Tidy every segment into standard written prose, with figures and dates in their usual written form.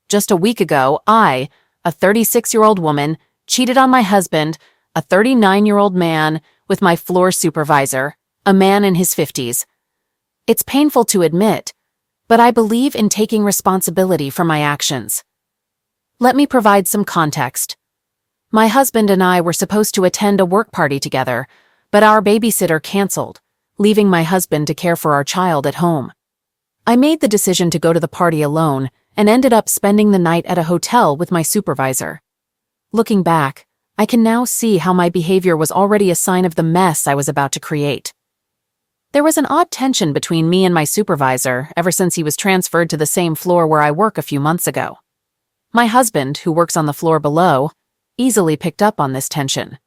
Just a week ago, I, a 36-year-old woman, cheated on my husband, a 39-year-old man, with my floor supervisor, a man in his 50s. It's painful to admit, but I believe in taking responsibility for my actions. Let me provide some context. My husband and I were supposed to attend a work party together, but our babysitter canceled, leaving my husband to care for our child at home. I made the decision to go to the party alone and ended up spending the night at a hotel with my supervisor. Looking back, I can now see how my behavior was already a sign of the mess I was about to create. There was an odd tension between me and my supervisor ever since he was transferred to the same floor where I work a few months ago. My husband, who works on the floor below, easily picked up on this tension.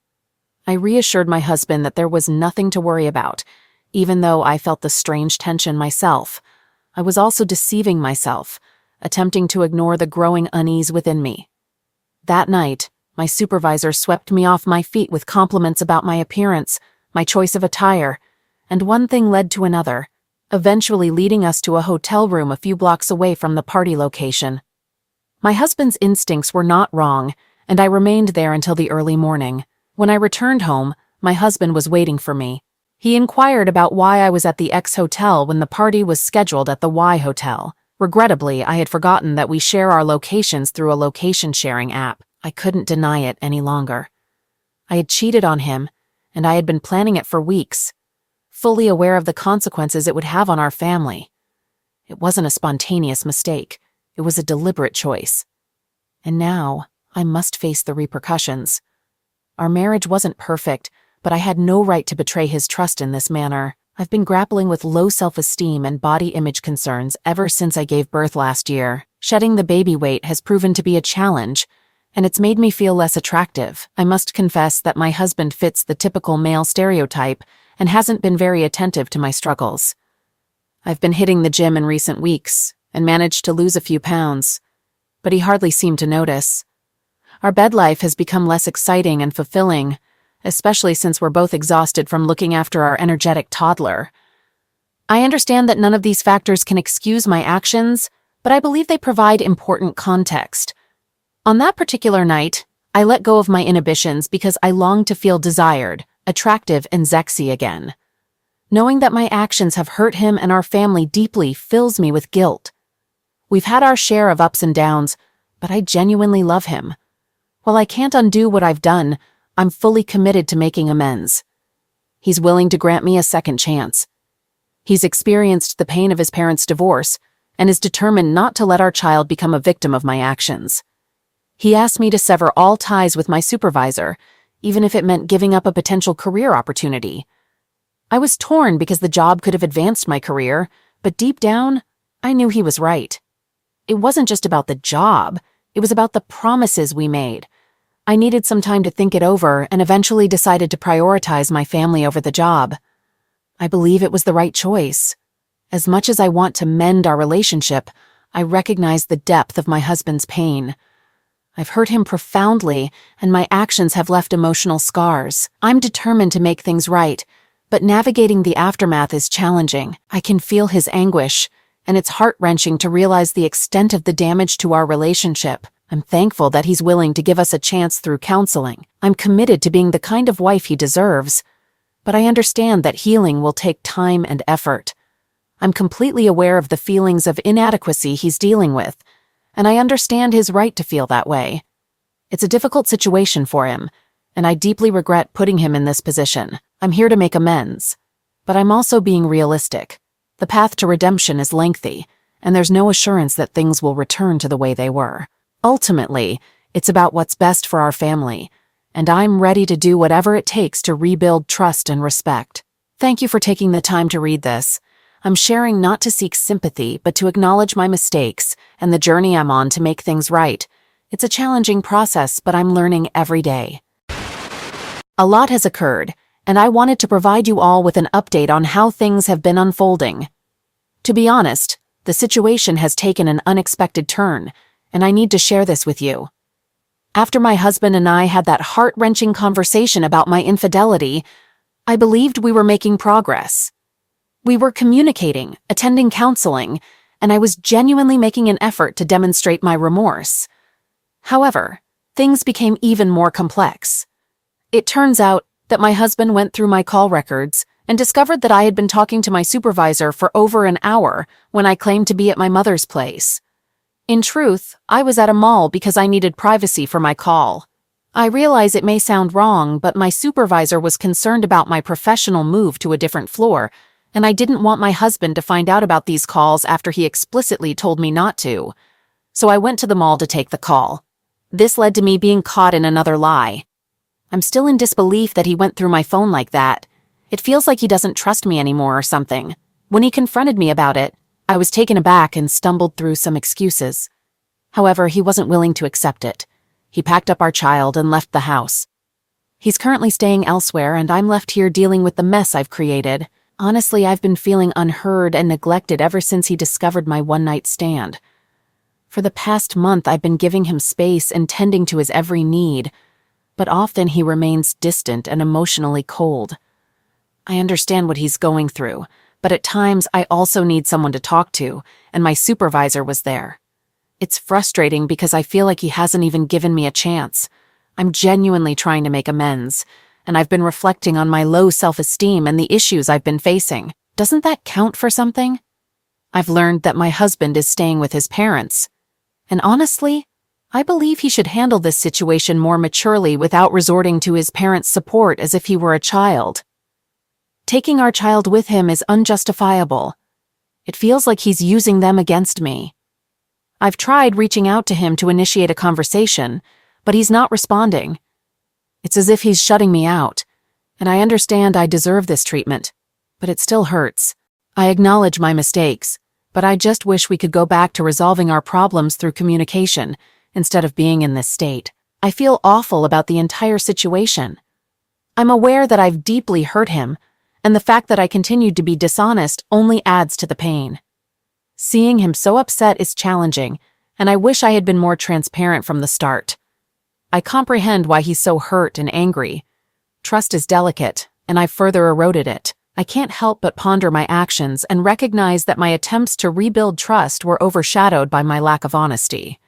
I reassured my husband that there was nothing to worry about, even though I felt the strange tension myself. I was also deceiving myself, attempting to ignore the growing unease within me. That night, my supervisor swept me off my feet with compliments about my appearance, my choice of attire, and one thing led to another, eventually leading us to a hotel room a few blocks away from the party location. My husband's instincts were not wrong, and I remained there until the early morning. When I returned home, my husband was waiting for me. He inquired about why I was at the X hotel when the party was scheduled at the Y hotel. Regrettably, I had forgotten that we share our locations through a location-sharing app. I couldn't deny it any longer. I had cheated on him, and I had been planning it for weeks, fully aware of the consequences it would have on our family. It wasn't a spontaneous mistake. It was a deliberate choice. And now, I must face the repercussions. Our marriage wasn't perfect, but I had no right to betray his trust in this manner. I've been grappling with low self-esteem and body image concerns ever since I gave birth last year. Shedding the baby weight has proven to be a challenge, and it's made me feel less attractive. I must confess that my husband fits the typical male stereotype and hasn't been very attentive to my struggles. I've been hitting the gym in recent weeks and managed to lose a few pounds, but he hardly seemed to notice. Our bed life has become less exciting and fulfilling, especially since we're both exhausted from looking after our energetic toddler. I understand that none of these factors can excuse my actions, but I believe they provide important context. On that particular night, I let go of my inhibitions because I longed to feel desired, attractive, and sexy again. Knowing that my actions have hurt him and our family deeply fills me with guilt. We've had our share of ups and downs, but I genuinely love him. While I can't undo what I've done, I'm fully committed to making amends. He's willing to grant me a second chance. He's experienced the pain of his parents' divorce and is determined not to let our child become a victim of my actions. He asked me to sever all ties with my supervisor, even if it meant giving up a potential career opportunity. I was torn because the job could have advanced my career, but deep down, I knew he was right. It wasn't just about the job, it was about the promises we made. I needed some time to think it over and eventually decided to prioritize my family over the job. I believe it was the right choice. As much as I want to mend our relationship, I recognize the depth of my husband's pain. I've hurt him profoundly, and my actions have left emotional scars. I'm determined to make things right, but navigating the aftermath is challenging. I can feel his anguish, and it's heart-wrenching to realize the extent of the damage to our relationship. I'm thankful that he's willing to give us a chance through counseling. I'm committed to being the kind of wife he deserves, but I understand that healing will take time and effort. I'm completely aware of the feelings of inadequacy he's dealing with, and I understand his right to feel that way. It's a difficult situation for him, and I deeply regret putting him in this position. I'm here to make amends, but I'm also being realistic. The path to redemption is lengthy, and there's no assurance that things will return to the way they were. Ultimately, it's about what's best for our family, and I'm ready to do whatever it takes to rebuild trust and respect. Thank you for taking the time to read this. I'm sharing not to seek sympathy, but to acknowledge my mistakes and the journey I'm on to make things right. It's a challenging process, but I'm learning every day. A lot has occurred, and I wanted to provide you all with an update on how things have been unfolding. To be honest, the situation has taken an unexpected turn, and I need to share this with you. After my husband and I had that heart-wrenching conversation about my infidelity, I believed we were making progress. We were communicating, attending counseling, and I was genuinely making an effort to demonstrate my remorse. However, things became even more complex. It turns out that my husband went through my call records and discovered that I had been talking to my supervisor for over an hour when I claimed to be at my mother's place. In truth, I was at a mall because I needed privacy for my call. I realize it may sound wrong, but my supervisor was concerned about my professional move to a different floor, and I didn't want my husband to find out about these calls after he explicitly told me not to. So I went to the mall to take the call. This led to me being caught in another lie. I'm still in disbelief that he went through my phone like that. It feels like he doesn't trust me anymore or something. When he confronted me about it, I was taken aback and stumbled through some excuses. However, he wasn't willing to accept it. He packed up our child and left the house. He's currently staying elsewhere, and I'm left here dealing with the mess I've created. Honestly, I've been feeling unheard and neglected ever since he discovered my one-night stand. For the past month, I've been giving him space and tending to his every need, but often he remains distant and emotionally cold. I understand what he's going through, but at times I also need someone to talk to, and my supervisor was there. It's frustrating because I feel like he hasn't even given me a chance. I'm genuinely trying to make amends, and I've been reflecting on my low self-esteem and the issues I've been facing. Doesn't that count for something? I've learned that my husband is staying with his parents, and honestly, I believe he should handle this situation more maturely without resorting to his parents' support as if he were a child. Taking our child with him is unjustifiable. It feels like he's using them against me. I've tried reaching out to him to initiate a conversation, but he's not responding. It's as if he's shutting me out, and I understand I deserve this treatment, but it still hurts. I acknowledge my mistakes, but I just wish we could go back to resolving our problems through communication instead of being in this state. I feel awful about the entire situation. I'm aware that I've deeply hurt him, and the fact that I continued to be dishonest only adds to the pain. Seeing him so upset is challenging, and I wish I had been more transparent from the start. I comprehend why he's so hurt and angry. Trust is delicate, and I've further eroded it. I can't help but ponder my actions and recognize that my attempts to rebuild trust were overshadowed by my lack of honesty.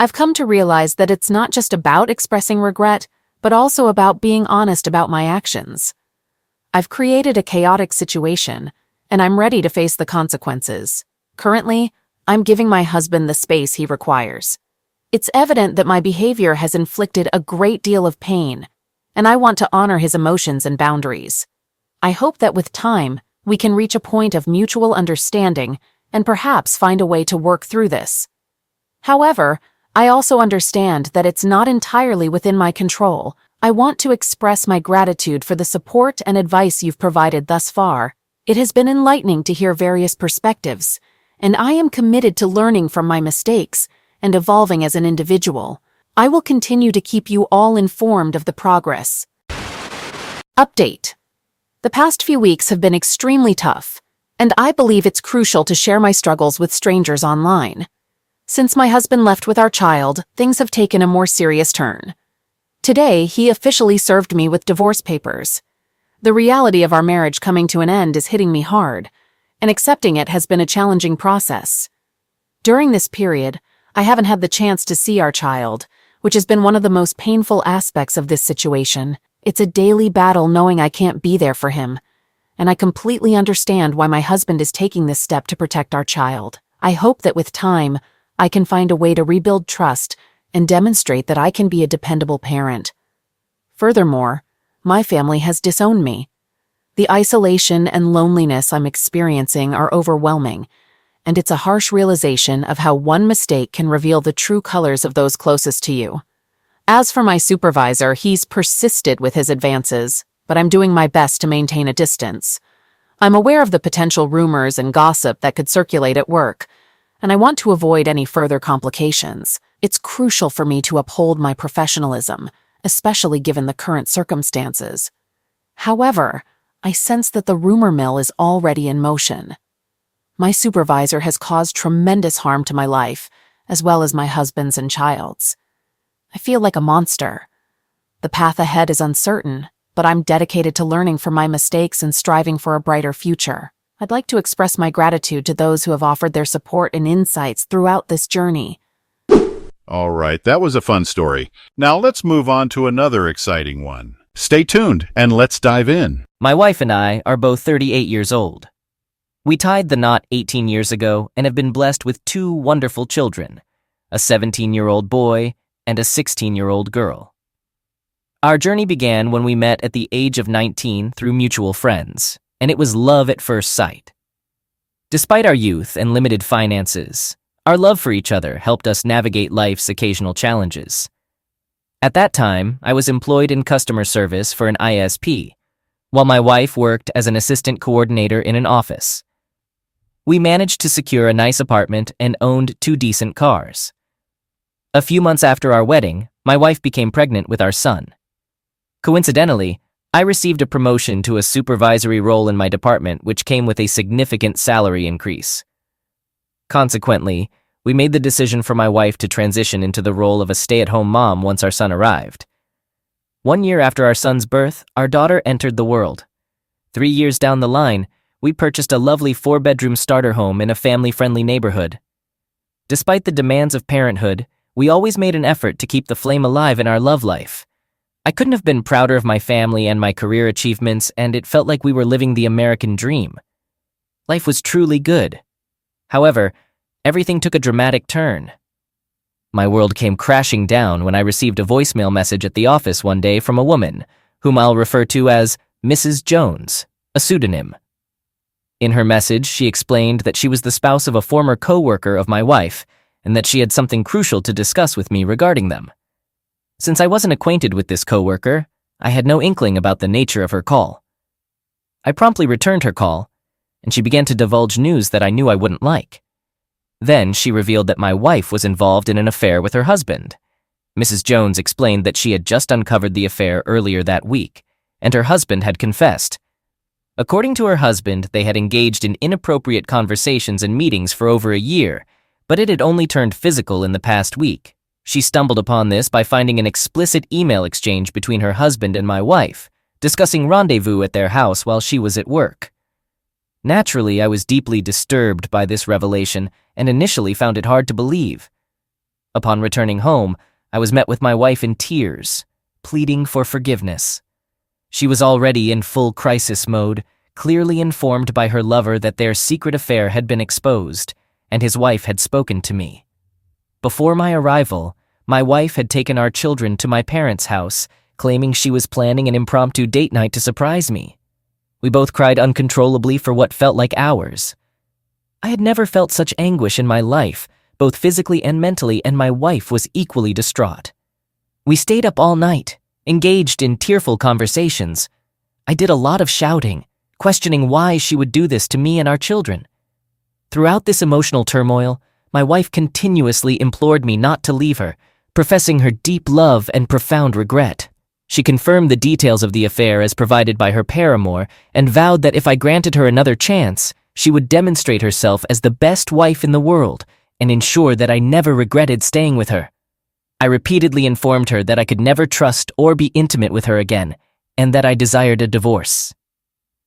I've come to realize that it's not just about expressing regret, but also about being honest about my actions. I've created a chaotic situation, and I'm ready to face the consequences. Currently, I'm giving my husband the space he requires. It's evident that my behavior has inflicted a great deal of pain, and I want to honor his emotions and boundaries. I hope that with time, we can reach a point of mutual understanding and perhaps find a way to work through this. However, I also understand that it's not entirely within my control. I want to express my gratitude for the support and advice you've provided thus far. It has been enlightening to hear various perspectives, and I am committed to learning from my mistakes and evolving as an individual. I will continue to keep you all informed of the progress. Update. The past few weeks have been extremely tough, and I believe it's crucial to share my struggles with strangers online. Since my husband left with our child, things have taken a more serious turn. Today, he officially served me with divorce papers. The reality of our marriage coming to an end is hitting me hard, and accepting it has been a challenging process. During this period, I haven't had the chance to see our child, which has been one of the most painful aspects of this situation. It's a daily battle knowing I can't be there for him, and I completely understand why my husband is taking this step to protect our child. I hope that with time, I can find a way to rebuild trust and demonstrate that I can be a dependable parent. Furthermore, my family has disowned me. The isolation and loneliness I'm experiencing are overwhelming, and it's a harsh realization of how one mistake can reveal the true colors of those closest to you. As for my supervisor, he's persisted with his advances, but I'm doing my best to maintain a distance. I'm aware of the potential rumors and gossip that could circulate at work, and I want to avoid any further complications. It's crucial for me to uphold my professionalism, especially given the current circumstances. However, I sense that the rumor mill is already in motion. My supervisor has caused tremendous harm to my life, as well as my husband's and child's. I feel like a monster. The path ahead is uncertain, but I'm dedicated to learning from my mistakes and striving for a brighter future. I'd like to express my gratitude to those who have offered their support and insights throughout this journey. All right, that was a fun story. Now let's move on to another exciting one. Stay tuned and let's dive in. My wife and I are both 38 years old. We tied the knot 18 years ago and have been blessed with two wonderful children, a 17-year-old boy and a 16-year-old girl. Our journey began when we met at the age of 19 through mutual friends, and it was love at first sight. Despite our youth and limited finances, our love for each other helped us navigate life's occasional challenges. At that time, I was employed in customer service for an ISP, while my wife worked as an assistant coordinator in an office. We managed to secure a nice apartment and owned 2 decent cars. A few months after our wedding, my wife became pregnant with our son. Coincidentally, I received a promotion to a supervisory role in my department, which came with a significant salary increase. Consequently, we made the decision for my wife to transition into the role of a stay-at-home mom once our son arrived. 1 year after our son's birth, our daughter entered the world. 3 years down the line, we purchased a lovely 4-bedroom starter home in a family-friendly neighborhood. Despite the demands of parenthood, we always made an effort to keep the flame alive in our love life. I couldn't have been prouder of my family and my career achievements, and it felt like we were living the American dream. Life was truly good. However, everything took a dramatic turn. My world came crashing down when I received a voicemail message at the office one day from a woman, whom I'll refer to as Mrs. Jones, a pseudonym. In her message, she explained that she was the spouse of a former co-worker of my wife, and that she had something crucial to discuss with me regarding them. Since I wasn't acquainted with this co-worker, I had no inkling about the nature of her call. I promptly returned her call, and she began to divulge news that I knew I wouldn't like. Then she revealed that my wife was involved in an affair with her husband. Mrs. Jones explained that she had just uncovered the affair earlier that week, and her husband had confessed. According to her husband, they had engaged in inappropriate conversations and meetings for over a year, but it had only turned physical in the past week. She stumbled upon this by finding an explicit email exchange between her husband and my wife, discussing rendezvous at their house while she was at work. Naturally, I was deeply disturbed by this revelation and initially found it hard to believe. Upon returning home, I was met with my wife in tears, pleading for forgiveness. She was already in full crisis mode, clearly informed by her lover that their secret affair had been exposed, and his wife had spoken to me. Before my arrival, my wife had taken our children to my parents' house, claiming she was planning an impromptu date night to surprise me. We both cried uncontrollably for what felt like hours. I had never felt such anguish in my life, both physically and mentally, and my wife was equally distraught. We stayed up all night, engaged in tearful conversations. I did a lot of shouting, questioning why she would do this to me and our children. Throughout this emotional turmoil, my wife continuously implored me not to leave her, professing her deep love and profound regret. She confirmed the details of the affair as provided by her paramour and vowed that if I granted her another chance, she would demonstrate herself as the best wife in the world and ensure that I never regretted staying with her. I repeatedly informed her that I could never trust or be intimate with her again, and that I desired a divorce.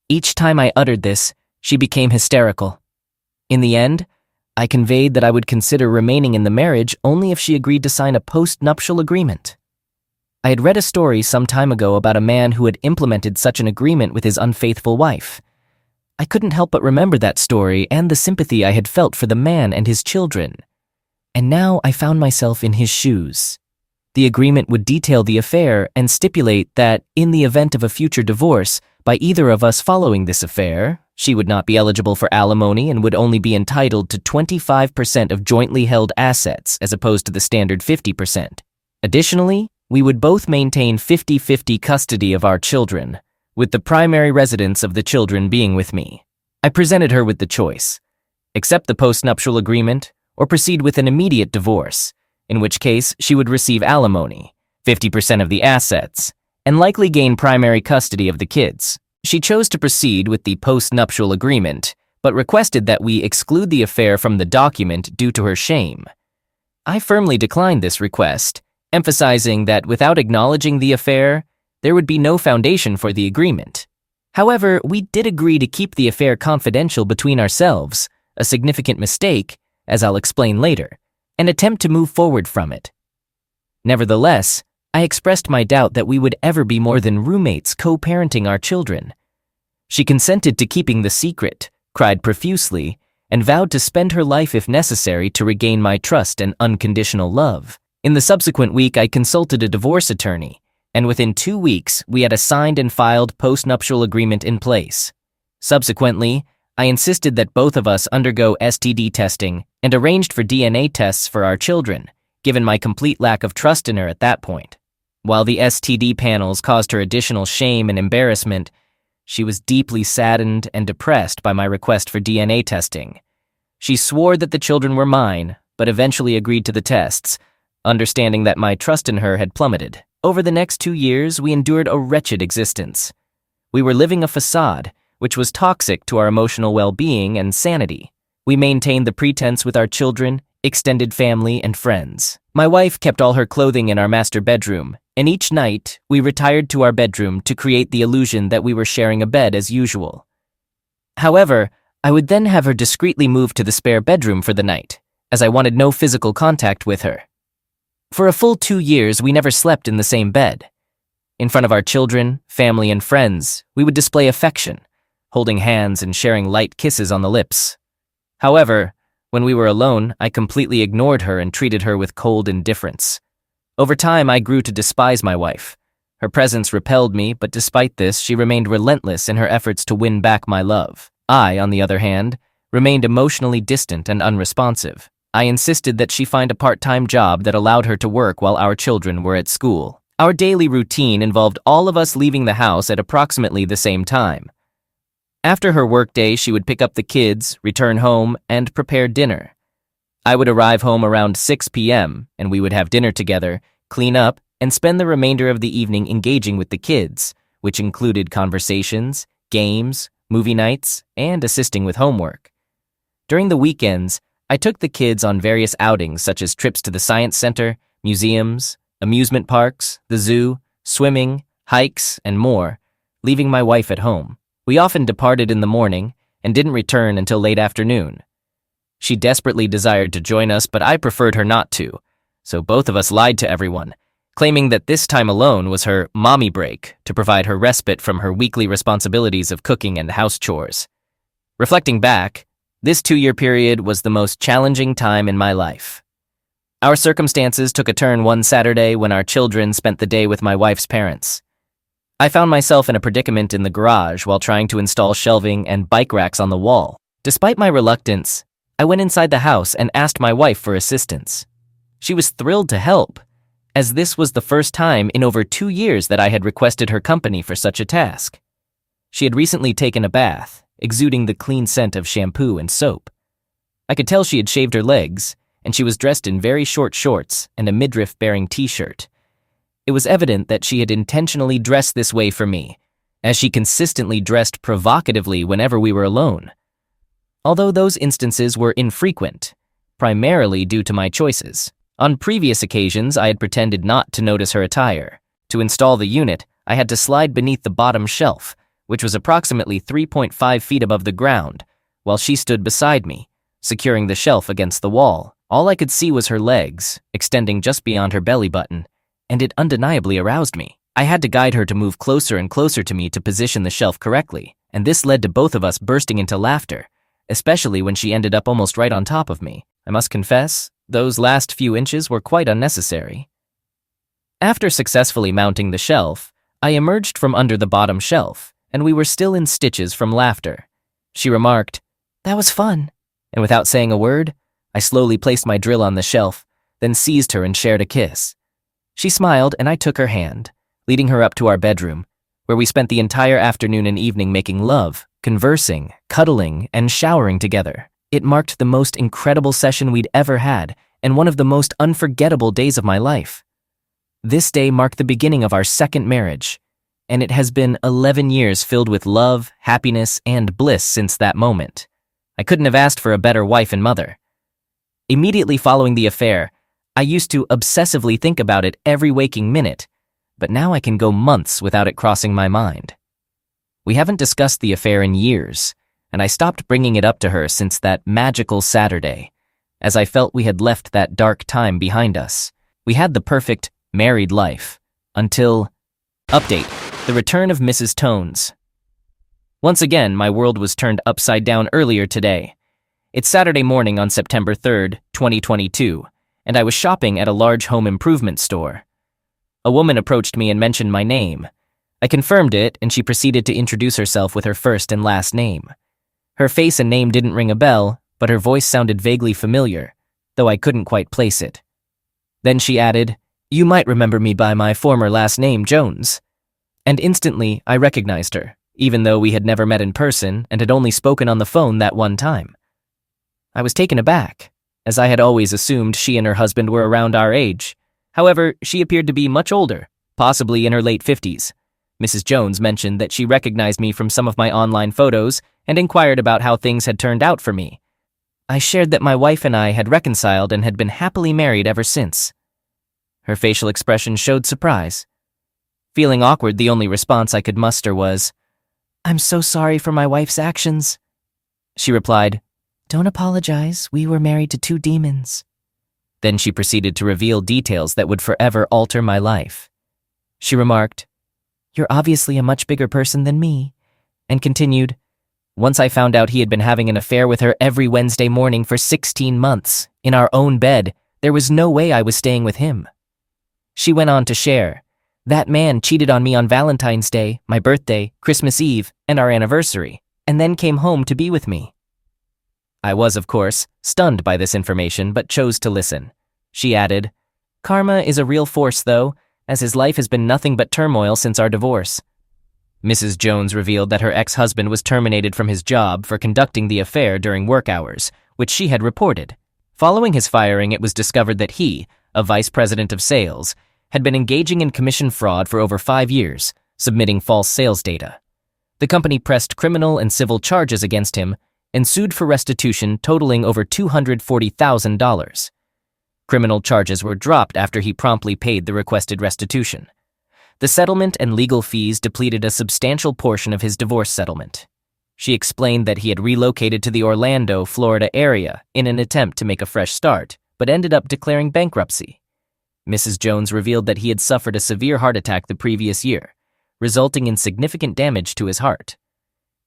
Each time I uttered this, she became hysterical. In the end, I conveyed that I would consider remaining in the marriage only if she agreed to sign a post-nuptial agreement. I had read a story some time ago about a man who had implemented such an agreement with his unfaithful wife. I couldn't help but remember that story and the sympathy I had felt for the man and his children. And now I found myself in his shoes. The agreement would detail the affair and stipulate that, in the event of a future divorce, by either of us following this affair, she would not be eligible for alimony and would only be entitled to 25% of jointly held assets as opposed to the standard 50%. Additionally, we would both maintain 50-50 custody of our children, with the primary residence of the children being with me. I presented her with the choice: accept the postnuptial agreement or proceed with an immediate divorce, in which case she would receive alimony, 50% of the assets, and likely gain primary custody of the kids. She chose to proceed with the post-nuptial agreement, but requested that we exclude the affair from the document due to her shame. I firmly declined this request, emphasizing that without acknowledging the affair, there would be no foundation for the agreement. However, we did agree to keep the affair confidential between ourselves, a significant mistake, as I'll explain later, and attempt to move forward from it. Nevertheless, I expressed my doubt that we would ever be more than roommates co-parenting our children. She consented to keeping the secret, cried profusely, and vowed to spend her life if necessary to regain my trust and unconditional love. In the subsequent week, I consulted a divorce attorney, and within 2 weeks, we had a signed and filed postnuptial agreement in place. Subsequently, I insisted that both of us undergo STD testing and arranged for DNA tests for our children, given my complete lack of trust in her at that point. While the STD panels caused her additional shame and embarrassment, she was deeply saddened and depressed by my request for DNA testing. She swore that the children were mine, but eventually agreed to the tests, understanding that my trust in her had plummeted. Over the next 2 years, we endured a wretched existence. We were living a facade, which was toxic to our emotional well-being and sanity. We maintained the pretense with our children, extended family, and friends. My wife kept all her clothing in our master bedroom, and each night, we retired to our bedroom to create the illusion that we were sharing a bed as usual. However, I would then have her discreetly move to the spare bedroom for the night, as I wanted no physical contact with her. For a full 2 years, we never slept in the same bed. In front of our children, family, and friends, we would display affection, holding hands and sharing light kisses on the lips. However, when we were alone, I completely ignored her and treated her with cold indifference. Over time, I grew to despise my wife. Her presence repelled me, but despite this, she remained relentless in her efforts to win back my love. I, on the other hand, remained emotionally distant and unresponsive. I insisted that she find a part-time job that allowed her to work while our children were at school. Our daily routine involved all of us leaving the house at approximately the same time. After her workday, she would pick up the kids, return home, and prepare dinner. I would arrive home around 6 p.m., and we would have dinner together, clean up, and spend the remainder of the evening engaging with the kids, which included conversations, games, movie nights, and assisting with homework. During the weekends, I took the kids on various outings such as trips to the science center, museums, amusement parks, the zoo, swimming, hikes, and more, leaving my wife at home. We often departed in the morning and didn't return until late afternoon. She desperately desired to join us, but I preferred her not to, so both of us lied to everyone, claiming that this time alone was her mommy break to provide her respite from her weekly responsibilities of cooking and house chores. Reflecting back, this 2-year period was the most challenging time in my life. Our circumstances took a turn one Saturday when our children spent the day with my wife's parents. I found myself in a predicament in the garage while trying to install shelving and bike racks on the wall. Despite my reluctance, I went inside the house and asked my wife for assistance. She was thrilled to help, as this was the first time in over 2 years that I had requested her company for such a task. She had recently taken a bath, exuding the clean scent of shampoo and soap. I could tell she had shaved her legs, and she was dressed in very short shorts and a midriff-bearing t-shirt. It was evident that she had intentionally dressed this way for me, as she consistently dressed provocatively whenever we were alone. Although those instances were infrequent, primarily due to my choices. On previous occasions, I had pretended not to notice her attire. To install the unit, I had to slide beneath the bottom shelf, which was approximately 3.5 feet above the ground, while she stood beside me, securing the shelf against the wall. All I could see was her legs, extending just beyond her belly button, and it undeniably aroused me. I had to guide her to move closer and closer to me to position the shelf correctly, and this led to both of us bursting into laughter, especially when she ended up almost right on top of me. I must confess, those last few inches were quite unnecessary. After successfully mounting the shelf, I emerged from under the bottom shelf, and we were still in stitches from laughter. She remarked, "That was fun," and without saying a word, I slowly placed my drill on the shelf, then seized her and shared a kiss. She smiled, and I took her hand, leading her up to our bedroom, where we spent the entire afternoon and evening making love, conversing, cuddling, and showering together. It marked the most incredible session we'd ever had, and one of the most unforgettable days of my life. This day marked the beginning of our second marriage, and it has been 11 years filled with love, happiness, and bliss since that moment. I couldn't have asked for a better wife and mother. Immediately following the affair, I used to obsessively think about it every waking minute, but now I can go months without it crossing my mind. We haven't discussed the affair in years, and I stopped bringing it up to her since that magical Saturday, as I felt we had left that dark time behind us. We had the perfect married life, until... Update: the return of Mrs. Tones. Once again, my world was turned upside down earlier today. It's Saturday morning on September 3rd, 2022, and I was shopping at a large home improvement store. A woman approached me and mentioned my name. I confirmed it, and she proceeded to introduce herself with her first and last name. Her face and name didn't ring a bell, but her voice sounded vaguely familiar, though I couldn't quite place it. Then she added, "You might remember me by my former last name, Jones." And instantly, I recognized her, even though we had never met in person and had only spoken on the phone that one time. I was taken aback, as I had always assumed she and her husband were around our age. However, she appeared to be much older, possibly in her late 50s. Mrs. Jones mentioned that she recognized me from some of my online photos and inquired about how things had turned out for me. I shared that my wife and I had reconciled and had been happily married ever since. Her facial expression showed surprise. Feeling awkward, the only response I could muster was, "I'm so sorry for my wife's actions." She replied, "Don't apologize, we were married to two demons." Then she proceeded to reveal details that would forever alter my life. She remarked, "You're obviously a much bigger person than me," and continued, "Once I found out he had been having an affair with her every Wednesday morning for 16 months, in our own bed, there was no way I was staying with him." She went on to share, "That man cheated on me on Valentine's Day, my birthday, Christmas Eve, and our anniversary, and then came home to be with me." I was, of course, stunned by this information, but chose to listen. She added, "Karma is a real force, though, as his life has been nothing but turmoil since our divorce." Mrs. Jones revealed that her ex-husband was terminated from his job for conducting the affair during work hours, which she had reported. Following his firing, it was discovered that he, a vice president of sales, had been engaging in commission fraud for over 5 years, submitting false sales data. The company pressed criminal and civil charges against him and sued for restitution totaling over $240,000. Criminal charges were dropped after he promptly paid the requested restitution. The settlement and legal fees depleted a substantial portion of his divorce settlement. She explained that he had relocated to the Orlando, Florida area in an attempt to make a fresh start, but ended up declaring bankruptcy. Mrs. Jones revealed that he had suffered a severe heart attack the previous year, resulting in significant damage to his heart.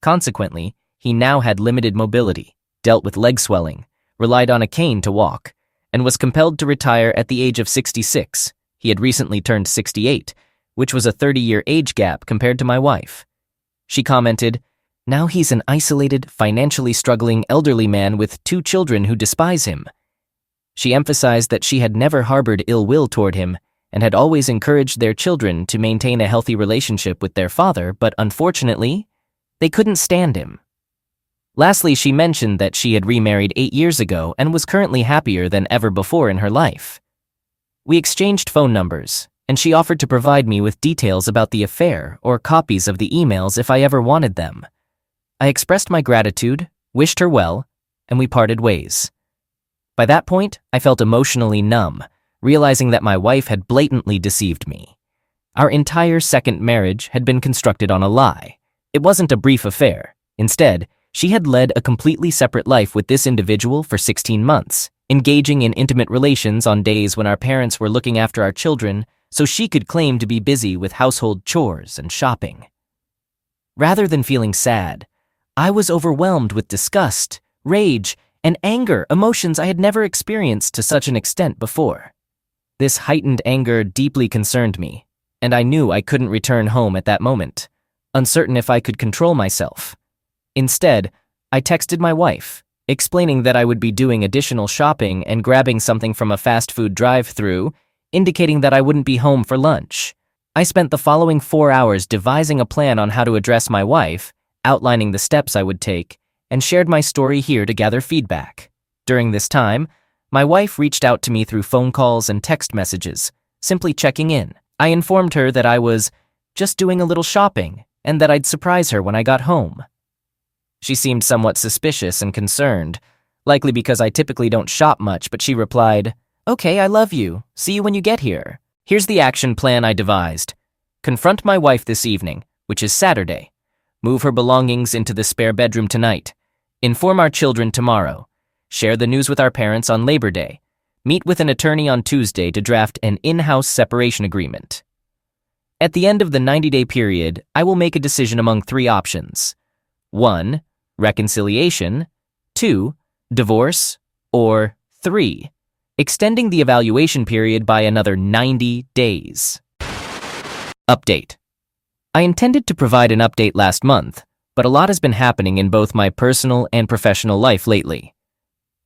Consequently, he now had limited mobility, dealt with leg swelling, relied on a cane to walk, and was compelled to retire at the age of 66. He had recently turned 68, which was a 30-year age gap compared to my wife. She commented, "Now he's an isolated, financially struggling elderly man with 2 children who despise him." She emphasized that she had never harbored ill will toward him and had always encouraged their children to maintain a healthy relationship with their father, but unfortunately, they couldn't stand him. Lastly, she mentioned that she had remarried 8 years ago and was currently happier than ever before in her life. We exchanged phone numbers, and she offered to provide me with details about the affair or copies of the emails if I ever wanted them. I expressed my gratitude, wished her well, and we parted ways. By that point, I felt emotionally numb, realizing that my wife had blatantly deceived me. Our entire second marriage had been constructed on a lie. It wasn't a brief affair. Instead, she had led a completely separate life with this individual for 16 months, engaging in intimate relations on days when our parents were looking after our children so she could claim to be busy with household chores and shopping. Rather than feeling sad, I was overwhelmed with disgust, rage, and anger, emotions I had never experienced to such an extent before. This heightened anger deeply concerned me, and I knew I couldn't return home at that moment, uncertain if I could control myself. Instead, I texted my wife, explaining that I would be doing additional shopping and grabbing something from a fast food drive-thru, indicating that I wouldn't be home for lunch. I spent the following 4 hours devising a plan on how to address my wife, outlining the steps I would take, and shared my story here to gather feedback. During this time, my wife reached out to me through phone calls and text messages, simply checking in. I informed her that I was just doing a little shopping and that I'd surprise her when I got home. She seemed somewhat suspicious and concerned, likely because I typically don't shop much, but she replied, "Okay, I love you. See you when you get here. Here's the action plan I devised. Confront my wife this evening, which is Saturday. Move her belongings into the spare bedroom tonight. Inform our children tomorrow. Share the news with our parents on Labor Day. Meet with an attorney on Tuesday to draft an in-house separation agreement. At the end of the 90-day period, I will make a decision among 3 options. 1. Reconciliation. 2. Divorce. Or 3. Extending the evaluation period by another 90 days. Update. I intended to provide an update last month, but a lot has been happening in both my personal and professional life lately.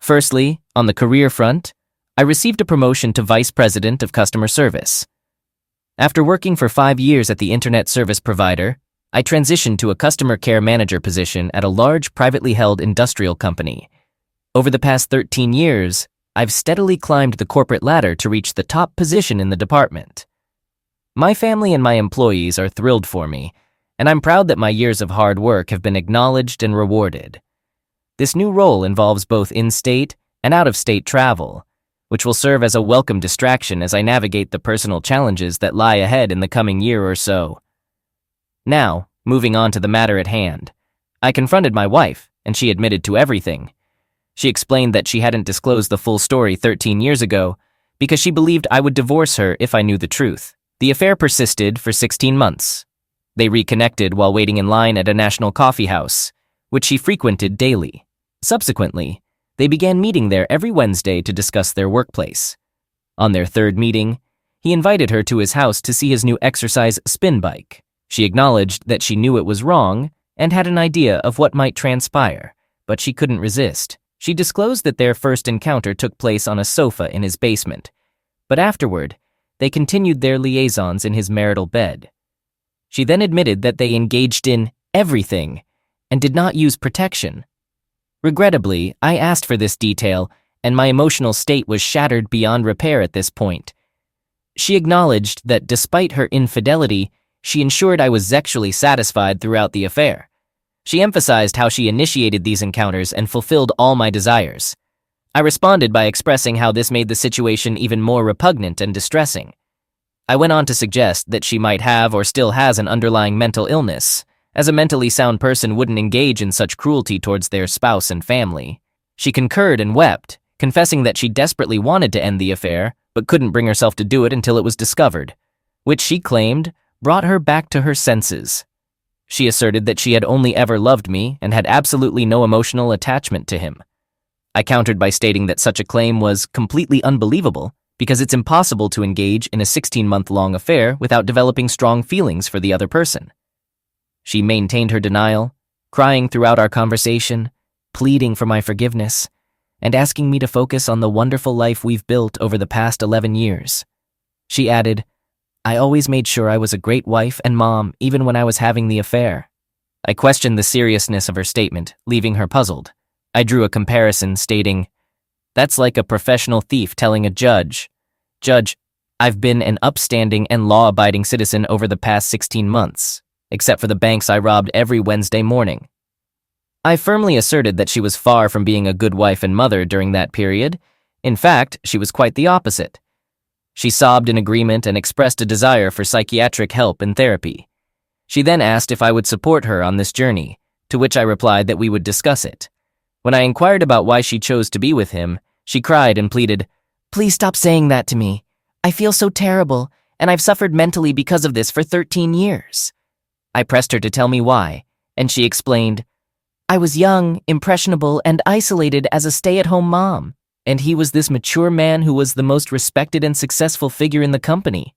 Firstly, on the career front, I received a promotion to Vice President of Customer Service. After working for 5 years at the internet service provider, I transitioned to a customer care manager position at a large privately held industrial company. Over the past 13 years, I've steadily climbed the corporate ladder to reach the top position in the department. My family and my employees are thrilled for me, and I'm proud that my years of hard work have been acknowledged and rewarded. This new role involves both in-state and out-of-state travel, which will serve as a welcome distraction as I navigate the personal challenges that lie ahead in the coming year or so. Now, moving on to the matter at hand, I confronted my wife, and she admitted to everything. She explained that she hadn't disclosed the full story 13 years ago because she believed I would divorce her if I knew the truth. The affair persisted for 16 months. They reconnected while waiting in line at a national coffee house, which she frequented daily. Subsequently, they began meeting there every Wednesday to discuss their workplace. On their 3rd meeting, he invited her to his house to see his new exercise spin bike. She acknowledged that she knew it was wrong and had an idea of what might transpire, but she couldn't resist. She disclosed that their first encounter took place on a sofa in his basement, but afterward, they continued their liaisons in his marital bed. She then admitted that they engaged in everything and did not use protection. Regrettably, I asked for this detail, and my emotional state was shattered beyond repair at this point. She acknowledged that despite her infidelity, she ensured I was sexually satisfied throughout the affair. She emphasized how she initiated these encounters and fulfilled all my desires. I responded by expressing how this made the situation even more repugnant and distressing. I went on to suggest that she might have or still has an underlying mental illness, as a mentally sound person wouldn't engage in such cruelty towards their spouse and family. She concurred and wept, confessing that she desperately wanted to end the affair, but couldn't bring herself to do it until it was discovered, which she claimed brought her back to her senses. She asserted that she had only ever loved me and had absolutely no emotional attachment to him. I countered by stating that such a claim was completely unbelievable because it's impossible to engage in a 16-month-long affair without developing strong feelings for the other person. She maintained her denial, crying throughout our conversation, pleading for my forgiveness, and asking me to focus on the wonderful life we've built over the past 11 years. She added, "I always made sure I was a great wife and mom even when I was having the affair." I questioned the seriousness of her statement, leaving her puzzled. I drew a comparison, stating, "That's like a professional thief telling a judge, 'Judge, I've been an upstanding and law-abiding citizen over the past 16 months, except for the banks I robbed every Wednesday morning.'" I firmly asserted that she was far from being a good wife and mother during that period. In fact, she was quite the opposite. She sobbed in agreement and expressed a desire for psychiatric help and therapy. She then asked if I would support her on this journey, to which I replied that we would discuss it. When I inquired about why she chose to be with him, she cried and pleaded, "Please stop saying that to me. I feel so terrible, and I've suffered mentally because of this for 13 years. I pressed her to tell me why, and she explained, "I was young, impressionable, and isolated as a stay-at-home mom, and he was this mature man who was the most respected and successful figure in the company.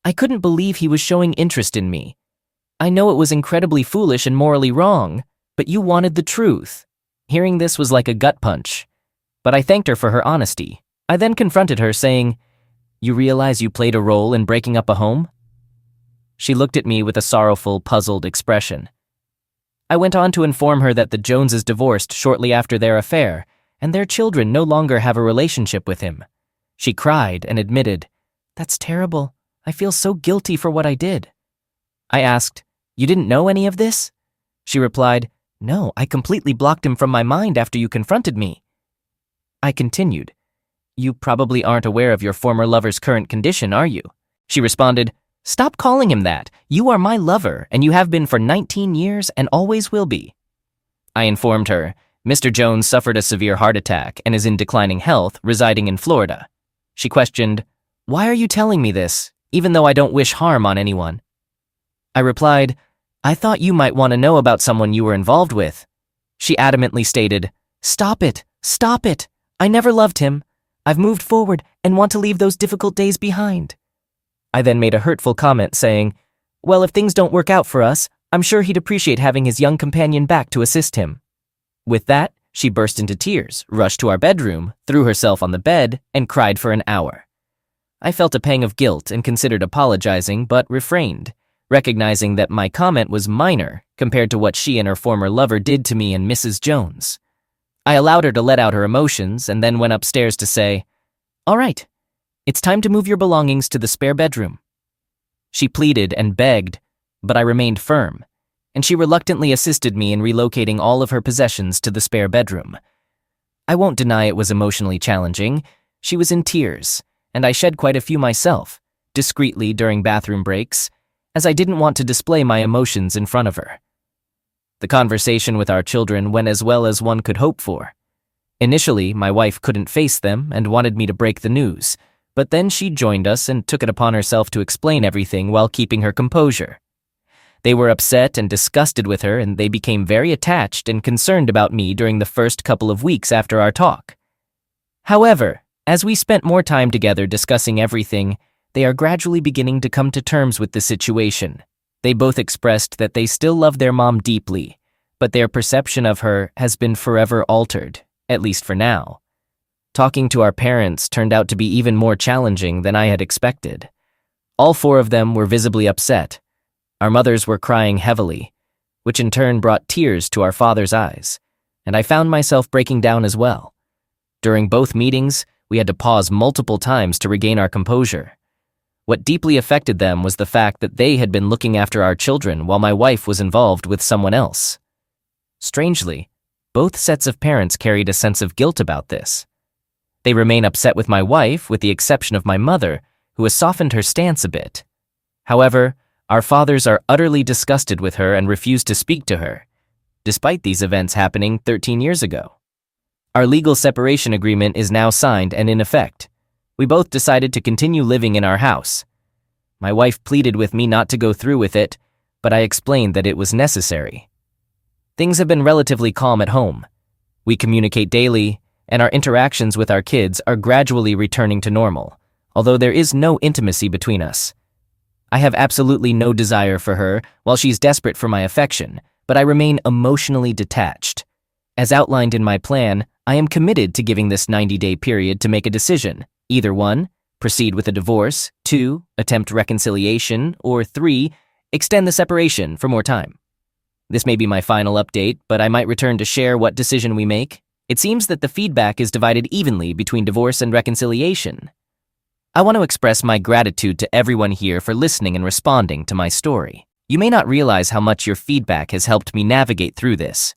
I couldn't believe he was showing interest in me. I know it was incredibly foolish and morally wrong, but you wanted the truth." Hearing this was like a gut punch, but I thanked her for her honesty. I then confronted her, saying, "You realize you played a role in breaking up a home?" She looked at me with a sorrowful, puzzled expression. I went on to inform her that the Joneses divorced shortly after their affair, and their children no longer have a relationship with him. She cried and admitted, "That's terrible. I feel so guilty for what I did." I asked, "You didn't know any of this?" She replied, "No, I completely blocked him from my mind after you confronted me." I continued, "You probably aren't aware of your former lover's current condition, are you?" She responded, Stop calling him that. You are my lover, and you have been for 19 years and always will be. I informed her, Mr. Jones suffered a severe heart attack and is in declining health, residing in Florida. She questioned, "Why are you telling me this, even though I don't wish harm on anyone?" I replied, "I thought you might want to know about someone you were involved with." She adamantly stated, "Stop it, stop it. I never loved him. I've moved forward and want to leave those difficult days behind." I then made a hurtful comment saying, "Well, if things don't work out for us, I'm sure he'd appreciate having his young companion back to assist him." With that, she burst into tears, rushed to our bedroom, threw herself on the bed, and cried for an hour. I felt a pang of guilt and considered apologizing, but refrained, recognizing that my comment was minor compared to what she and her former lover did to me and Mrs. Jones. I allowed her to let out her emotions and then went upstairs to say, "All right, it's time to move your belongings to the spare bedroom." She pleaded and begged, but I remained firm, and she reluctantly assisted me in relocating all of her possessions to the spare bedroom. I won't deny it was emotionally challenging. She was in tears, and I shed quite a few myself, discreetly during bathroom breaks, as I didn't want to display my emotions in front of her. The conversation with our children went as well as one could hope for. Initially, my wife couldn't face them and wanted me to break the news, but then she joined us and took it upon herself to explain everything while keeping her composure. They were upset and disgusted with her, and they became very attached and concerned about me during the first couple of weeks after our talk. However, as we spent more time together discussing everything, they are gradually beginning to come to terms with the situation. They both expressed that they still love their mom deeply, but their perception of her has been forever altered, at least for now. Talking to our parents turned out to be even more challenging than I had expected. All four of them were visibly upset. Our mothers were crying heavily, which in turn brought tears to our father's eyes, and I found myself breaking down as well. During both meetings, we had to pause multiple times to regain our composure. What deeply affected them was the fact that they had been looking after our children while my wife was involved with someone else. Strangely, both sets of parents carried a sense of guilt about this. They remain upset with my wife, with the exception of my mother, who has softened her stance a bit. However, our fathers are utterly disgusted with her and refuse to speak to her, despite these events happening 13 years ago. Our legal separation agreement is now signed and in effect. We both decided to continue living in our house. My wife pleaded with me not to go through with it, but I explained that it was necessary. Things have been relatively calm at home. We communicate daily, and our interactions with our kids are gradually returning to normal, although there is no intimacy between us. I have absolutely no desire for her while she's desperate for my affection, but I remain emotionally detached. As outlined in my plan, I am committed to giving this 90-day period to make a decision. Either 1, proceed with a divorce, 2, attempt reconciliation, or 3, extend the separation for more time. This may be my final update, but I might return to share what decision we make. It seems that the feedback is divided evenly between divorce and reconciliation. I want to express my gratitude to everyone here for listening and responding to my story. You may not realize how much your feedback has helped me navigate through this.